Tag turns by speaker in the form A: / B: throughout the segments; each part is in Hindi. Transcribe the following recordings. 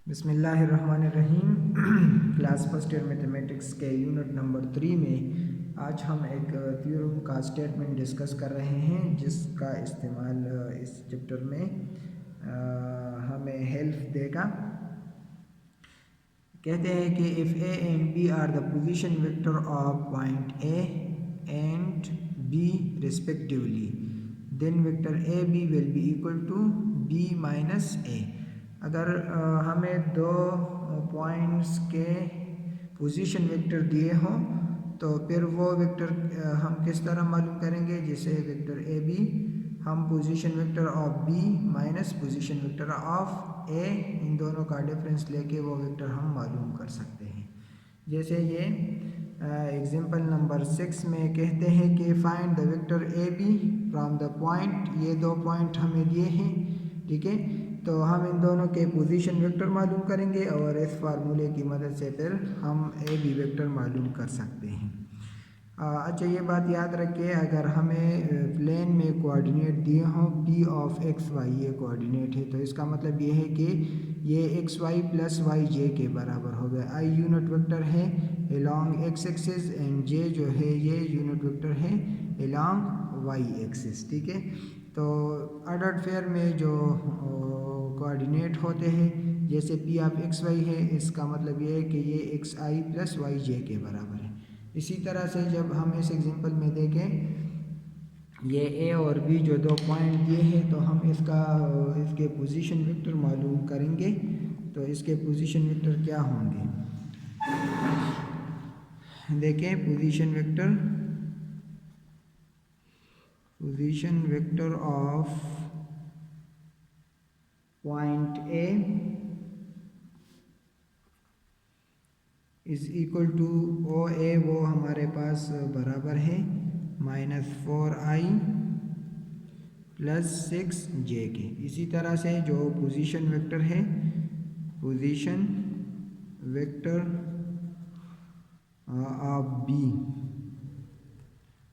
A: बिस्मिल्लाहिर्रहमानिर्रहीम। क्लास फर्स्ट ईयर मैथमेटिक्स के यूनिट नंबर 3 में आज हम एक थ्योरम का स्टेटमेंट डिस्कस कर रहे हैं जिसका इस्तेमाल इस चैप्टर में हमें हेल्प देगा। कहते हैं कि if A and B are the position vector of point A and B respectively then vector A B will be equal to B minus A. अगर हमें दो पॉइंट्स के पोजीशन वेक्टर दिए हों तो फिर वो वेक्टर हम किस तरह मालूम करेंगे, जैसे वेक्टर ए बी हम position vector of B minus position vector of A, इन दोनों का डिफरेंस लेके वो वेक्टर हम मालूम कर सकते हैं। जैसे ये एग्जांपल नंबर 6 में कहते हैं कि find the vector A B from the point, ये दो पॉइंट हमें दिए हैं, ठीक है। तो हम इन दोनों के पोजीशन वेक्टर मालूम करेंगे और इस फार्मूले की मदद से फिर हम ए बी वेक्टर मालूम कर सकते हैं। अच्छा, ये बात याद रखिए, अगर हमें प्लेन में कोऑर्डिनेट दिए हों पी ऑफ एक्स वाई, ये कोऑर्डिनेट है तो इसका मतलब ये है कि ये एक्स वाई प्लस वाई जे के बराबर हो गया। आई यूनिट वेक्टर है अलॉन्ग एक्स एक्सिस एंड जे जो है ये यूनिट वेक्टर है अलॉन्ग वाई एक्सिस, ठीक है। तो ऑर्डर्ड पेयर में जो कोऑर्डिनेट होते हैं, जैसे पी ऑफ एक्स वाई है, इसका मतलब ये है कि ये एक्स आई प्लस वाई जे के बराबर है। इसी तरह से जब हम इस एग्जांपल में देखें ये ए और बी जो दो पॉइंट दिए हैं तो हम इसके पोजीशन वेक्टर मालूम करेंगे। तो इसके पोजीशन वेक्टर क्या होंगे, देखें position vector of point A is equal to O A, वो हमारे पास बराबर है -4i प्लस 6j के। इसी तरह से जो पोजीशन वेक्टर है, पोजीशन वेक्टर ऑफ बी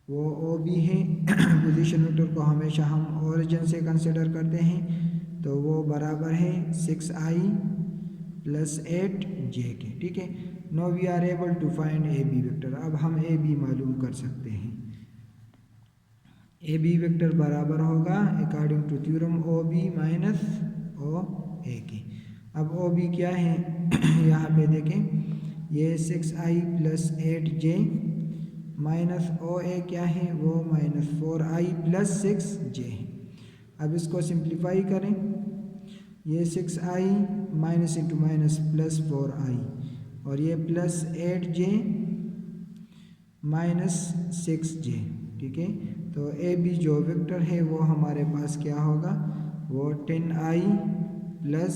A: वो ओ बी है। पोजीशन वेक्टर को हमेशा हम ओरिजिन से कंसिडर करते हैं तो वो बराबर है 6i प्लस 8j के, ठीक है। No we are able to find A B vector. अब हम ए बी मालूम कर सकते हैं। ए बी वेक्टर बराबर होगा according to theorem O B minus O A के। अब ओ बी क्या है यहाँ पे देखें, ये 6i plus 8j minus O ए क्या है, वो -4i प्लस 6j है। अब इसको सिंप्लीफाई करें, ये 6i minus into minus plus 4i और ये प्लस 8j माइनस 6j, ठीक है। तो ए बी जो वेक्टर है वो हमारे पास क्या होगा, वो 10i प्लस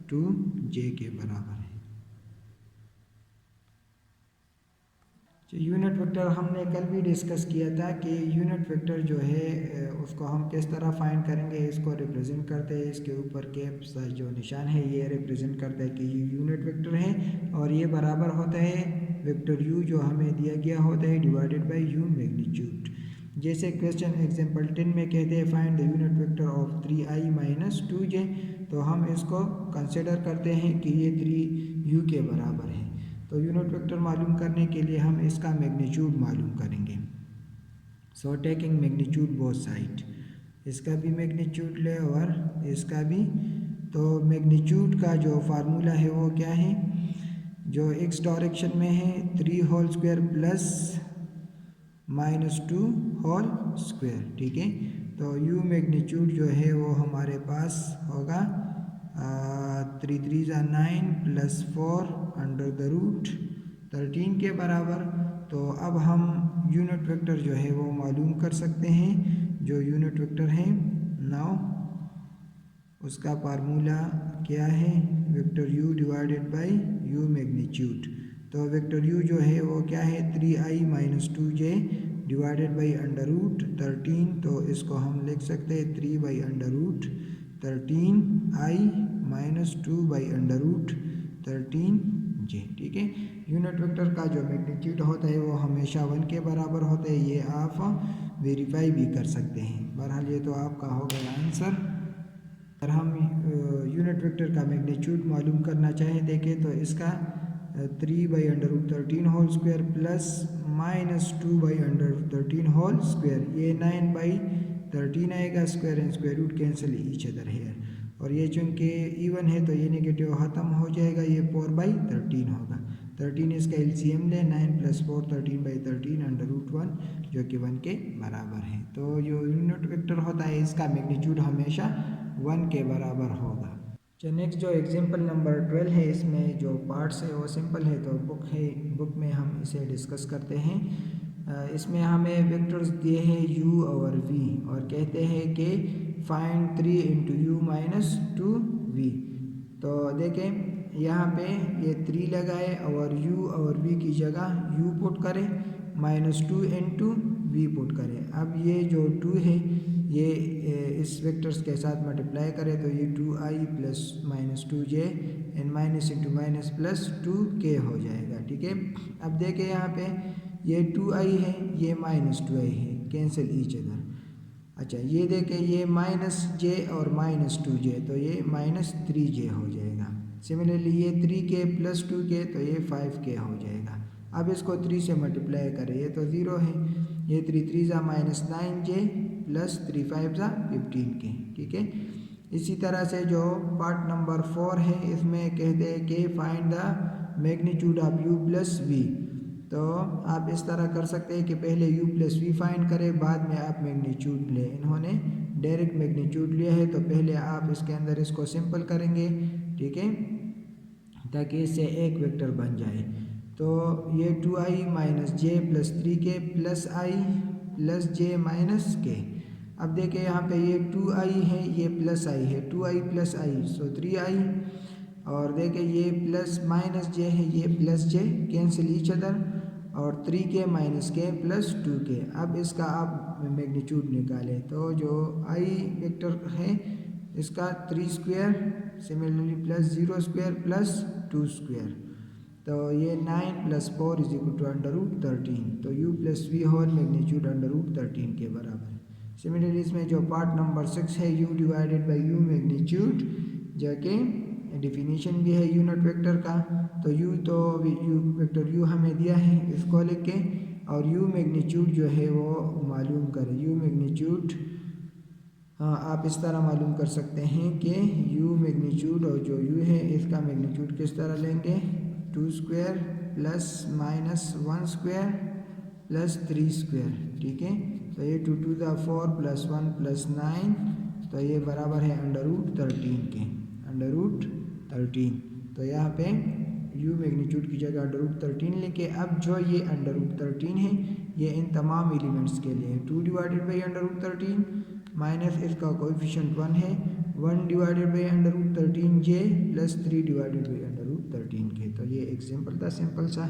A: 2j के बराबर है। यूनिट वेक्टर हमने कल भी डिस्कस किया था कि यूनिट वेक्टर जो है उसको हम किस तरह फाइंड करेंगे। इसको रिप्रेजेंट करते हैं, इसके ऊपर कैप सा जो निशान है ये रिप्रेजेंट करता है कि ये यूनिट वेक्टर है और ये बराबर होता है वेक्टर u जो हमें दिया गया होता है डिवाइडेड बाय u मैग्नीट्यूड। जैसे क्वेश्चन एग्जाम्पल 10 में कहते हैं find the unit vector of 3i minus 2j, तो हम इसको कंसिडर करते हैं कि ये 3u के बराबर है। तो यूनिट वेक्टर मालूम करने के लिए हम इसका मैग्नीट्यूड मालूम करेंगे। So taking magnitude both side, इसका भी मैग्नीट्यूड ले और इसका भी। तो मैग्नीट्यूड का जो फार्मूला है वो क्या है, जो x डायरेक्शन में है 3 whole square plus -2 whole square, ठीक है। तो u मैग्नीट्यूड जो है वो हमारे पास होगा 3 3 9 प्लस 4 अंडर द रूट 13 के बराबर। तो अब हम यूनिट वेक्टर जो है वो मालूम कर सकते हैं। जो यूनिट वेक्टर है नाउ उसका फार्मूला क्या है, vector u divided by u magnitude. तो वेक्टर u जो है वो क्या है 3i minus 2j divided by under root 13। तो इसको हम लिख सकते हैं 3 by under root 13i minus 2 by under root 13j, ठीक है। यूनिट वेक्टर का जो मैग्नीट्यूड होता है वो हमेशा 1 के बराबर होता है, ये आप वेरीफाई भी कर सकते हैं। बहरहाल ये तो आपका हो गया आंसर। अगर हम यूनिट वेक्टर का मैग्नीट्यूड मालूम करना चाहें देखें तो इसका 3/√13 whole square plus -2/√13 whole square, ये 9/13 आएगा, square and square root cancel each other है, और ये चूँकि इवन है तो ये नेगेटिव ख़त्म हो जाएगा, ये 4/13 होगा। 13 इसका एलसीएम ले, 9 + 4 13/13 √1 जो कि 1 के बराबर है। तो जो यूनिट वेक्टर होता है इसका मैग्नीट्यूड हमेशा 1 के बराबर होगा। अच्छा, नेक्स्ट जो एग्जांपल नंबर 12 है, इसमें जो पार्ट्स है वो सिंपल है, तो बुक में हम इसे डिस्कस करते हैं। इसमें हमें वेक्टर्स दिए हैं u और v, और कहते हैं कि फाइंड 3 × u - 2v। तो देखें यहाँ पे ये 3 लगाए और u और v की जगह u पुट करें, -2 × v पुट करें। अब ये जो 2 है ये इस वेक्टर्स के साथ मल्टीप्लाई करें तो ये 2i + -2j and minus into minus plus 2k हो जाएगा। ठीक है, अब देखें यहाँ पे ये 2i है, ये -2i है, कैंसिल ईच अदर। अच्छा, ये देखें ये -j और -2j तो ये -3j हो जाएगा। सिमिलरली ये 3k + 2k तो ये 5k हो जाएगा। अब इसको 3 से मल्टीप्लाई करें, ये तो 0 है, ये 3 3 ज़ा -9j + 3 5 ज़ा 15k। ठीक है, इसी तरह से जो पार्ट नंबर 4 है इसमें कहते हैं कि find the magnitude of u + v। तो आप इस तरह कर सकते हैं कि पहले u + v फाइंड करें, बाद में आप मैग्नीट्यूड लें। इन्होंने डायरेक्ट मैग्नीट्यूड लिया है तो पहले आप इसके अंदर इसको सिंपल करेंगे, ठीक है, ताकि इससे एक वेक्टर बन जाए। तो ये 2i - j + 3k + i + j - k। अब देखिए यहाँ पे ये 2i है, ये +i है, 2i + i सो 3i, और देखिए ये प्लस -j है, ये +j कैंसिल ईच अदर, और 3k - k + 2k। अब इसका आप मैग्नीट्यूड निकालें तो जो i वेक्टर है इसका 3² सिमिलरली +0² + 2², तो ये 9 + 4 = √13। तो u + v होल मैग्नीट्यूड √13 के बराबर है। सिमिलरली इसमें जो पार्ट नंबर 6 है u / u मैग्नीट्यूड, जो कि डिफिनीशन भी है यूनिट वेक्टर का। तो u वेक्टर u हमें दिया है, इसको लिख के, और u मैग्नीट्यूड जो है वो मालूम करें। u मैग्नीट्यूड आप इस तरह मालूम कर सकते हैं कि u मैग्नीट्यूड, और जो u है इसका मैग्नीट्यूड किस तरह लेंगे, 2² + -1² + 3²। ठीक है, तो ये 2 2 ज़ा 4 + 1 + 9, तो ये बराबर है √13 के, √13। तो यहाँ पे u मैग्नीट्यूड की जगह √13 लिखे। अब जो ये √13 है ये इन तमाम एलिमेंट्स के लिए 2 / √13 माइनस इसका कोएफिशिएंट 1 है, 1 / √13j + 3 / √13 के। तो ये एग्जाम्पल था सिंपल सा।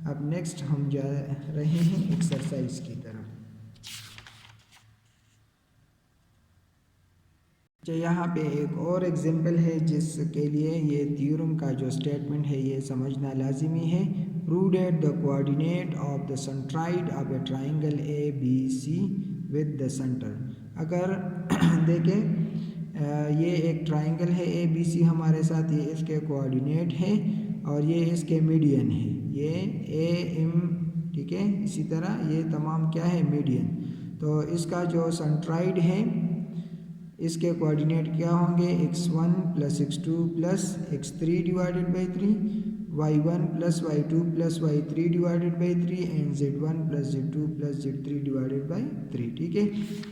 A: अब नेक्स्ट हम जा रहे हैं एक्सरसाइज की तरफ। यहाँ पे एक और एग्जाम्पल है जिसके लिए ये थ्योरम का जो स्टेटमेंट है ये समझना लाजिमी है। Prove that the coordinate of the centroid of A triangle ABC with the centre. अगर देखें ये एक ट्राइंगल है ABC हमारे साथ, ये इसके कोऑर्डिनेट है और ये इसके मीडियन है, ये AM, ठीक है। इसी तरह ये तमाम क्या है, मीडियन। तो इसका जो सेंट्राइड है इसके कोऑर्डिनेट क्या होंगे, x1 + x2 + x3 / 3, y1 + y2 + y3 / 3 and z1 + z2 + z3 / 3। ठीक है,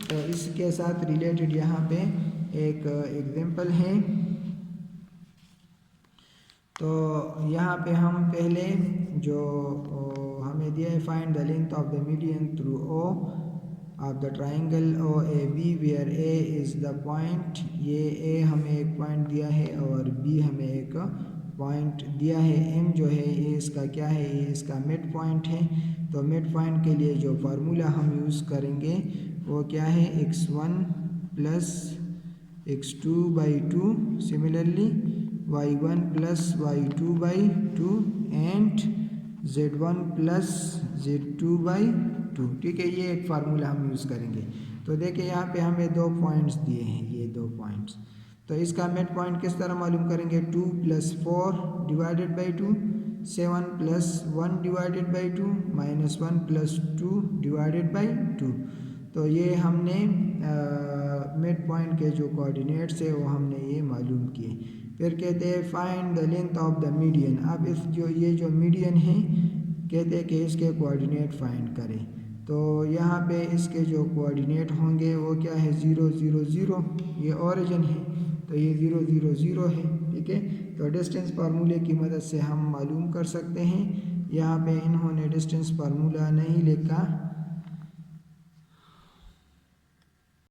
A: तो इसके साथ रिलेटेड यहाँ पे एक एग्जांपल है। तो यहाँ पे हम पहले जो हमें दिया है, find the length of the median through O of the triangle OAB where A is the point। ये A हमें एक पॉइंट दिया है और B हमें एक पॉइंट दिया है। M जो है ये इसका क्या है, ये इसका मिड पॉइंट है। तो मिड पॉइंट के लिए जो फार्मूला हम यूज़ करेंगे वो क्या है, x1 + x2/2 similarly y1 + y2/2 and z1 + z2/2। ठीक है, ये एक फार्मूला हम यूज़ करेंगे। तो देखिए यहाँ पे हमें 2 पॉइंट्स दिए हैं, ये 2 पॉइंट्स। तो इसका मिड पॉइंट किस तरह मालूम करेंगे, 2 + 4 divided by 2, 7 + 1 divided by 2 -1 + 2 divided by 2। तो ये हमने मिड पॉइंट के जो कोऑर्डिनेट्स है वो हमने ये मालूम किए। फिर कहते हैं find the length of the median. अब इस ये जो मीडियन है कहते हैं कि इसके कोऑर्डिनेट फाइंड करें। तो यहाँ पे इसके जो कोऑर्डिनेट होंगे वो क्या है, 0 0 0, ये ओरिजिन है तो ये 0 0 0 है। ठीक है, तो डिस्टेंस फार्मूले की मदद से हम मालूम कर सकते हैं। यहाँ पे इन्होंने डिस्टेंस फार्मूला नहीं लिखा,